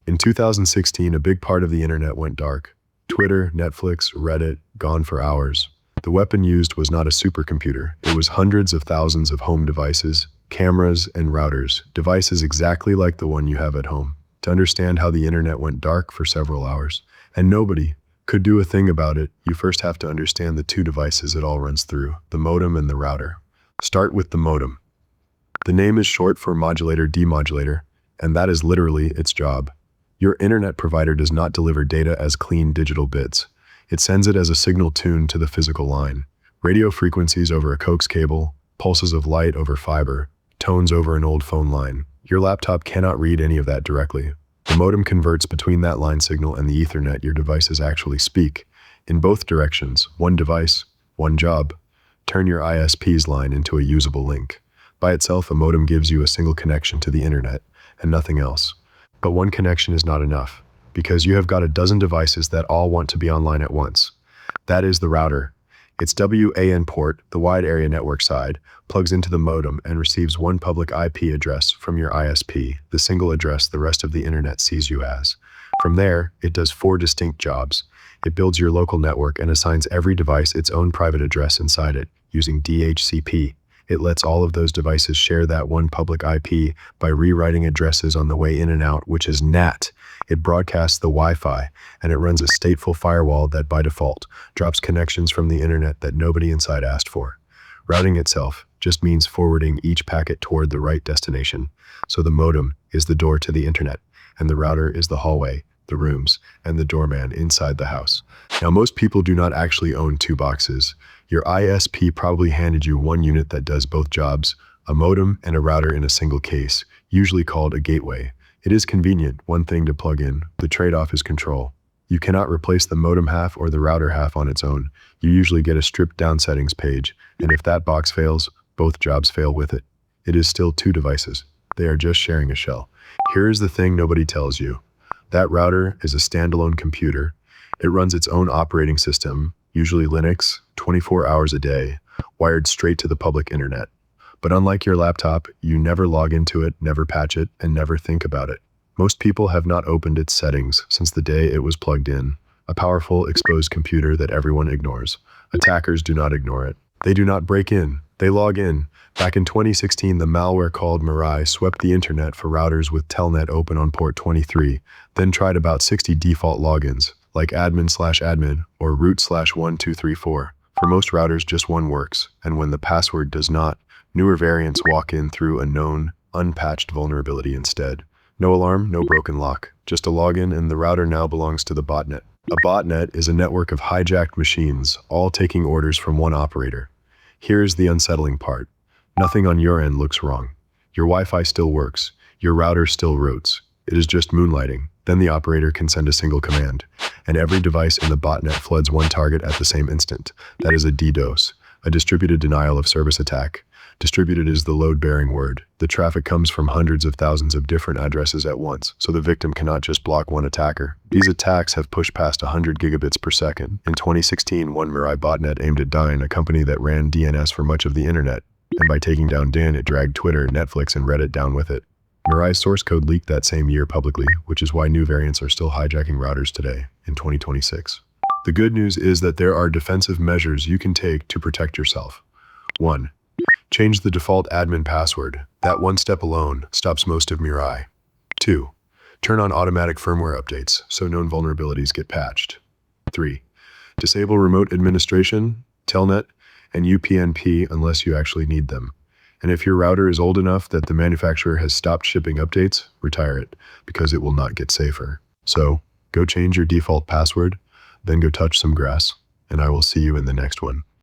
In 2016, a big part of the internet went dark. Twitter, Netflix, Reddit, gone for hours. The weapon used was not a supercomputer. It was hundreds of thousands of home devices, cameras, and routers, devices exactly like the one you have at home. To understand how the internet went dark for several hours, and nobody could do a thing about it, you first have to understand the two devices it all runs through, the modem and the router. Start with the modem. The name is short for modulator-demodulator, and that is literally its job. Your internet provider does not deliver data as clean digital bits. It sends it as a signal tuned to the physical line. Radio frequencies over a coax cable, pulses of light over fiber, tones over an old phone line. Your laptop cannot read any of that directly. The modem converts between that line signal and the Ethernet your devices actually speak. In both directions, one device, one job. Turn your ISP's line into a usable link. By itself, a modem gives you a single connection to the internet and nothing else. But one connection is not enough, because you have got a dozen devices that all want to be online at once. That is the router. Its WAN port, the wide area network side, plugs into the modem and receives one public IP address from your ISP, the single address the rest of the internet sees you as. From there, it does 4 distinct jobs. It builds your local network and assigns every device its own private address inside it, using DHCP. It lets all of those devices share that one public IP by rewriting addresses on the way in and out, which is NAT. It broadcasts the Wi-Fi, and it runs a stateful firewall that, by default, drops connections from the internet that nobody inside asked for. Routing itself just means forwarding each packet toward the right destination. So the modem is the door to the internet, and the router is the hallway, the rooms, and the doorman inside the house. Now, most people do not actually own 2 boxes. Your ISP probably handed you one unit that does both jobs, a modem and a router in a single case, usually called a gateway. It is convenient, one thing to plug in. The trade-off is control. You cannot replace the modem half or the router half on its own. You usually get a stripped-down settings page, and if that box fails, both jobs fail with it. It is still 2 devices. They are just sharing a shell. Here is the thing nobody tells you. That router is a standalone computer. It runs its own operating system, usually Linux, 24 hours a day, wired straight to the public internet. But unlike your laptop, you never log into it, never patch it, and never think about it. Most people have not opened its settings since the day it was plugged in. A powerful, exposed computer that everyone ignores. Attackers do not ignore it. They do not break in. They log in. Back in 2016, the malware called Mirai swept the internet for routers with Telnet open on port 23, then tried about 60 default logins, like admin/admin or root/1234. For most routers, just one works, and when the password does not, newer variants walk in through a known, unpatched vulnerability instead. No alarm, no broken lock, just a login, and the router now belongs to the botnet. A botnet is a network of hijacked machines, all taking orders from one operator. Here's the unsettling part. Nothing on your end looks wrong. Your Wi-Fi still works. Your router still routes. It is just moonlighting. Then the operator can send a single command, and every device in the botnet floods one target at the same instant. That is a DDoS, a distributed denial of service attack. Distributed is the load-bearing word. The traffic comes from hundreds of thousands of different addresses at once, so the victim cannot just block one attacker. These attacks have pushed past 100 gigabits per second. In 2016, one Mirai botnet aimed at Dyn, a company that ran DNS for much of the internet, and by taking down Dyn, it dragged Twitter, Netflix, and Reddit down with it. Mirai's source code leaked that same year publicly, which is why new variants are still hijacking routers today, in 2026. The good news is that there are defensive measures you can take to protect yourself. 1. Change the default admin password. That one step alone stops most of Mirai. 2. Turn on automatic firmware updates so known vulnerabilities get patched. 3. Disable remote administration, Telnet, and UPnP unless you actually need them. And if your router is old enough that the manufacturer has stopped shipping updates, retire it, because it will not get safer. So, go change your default password, then go touch some grass, and I will see you in the next one.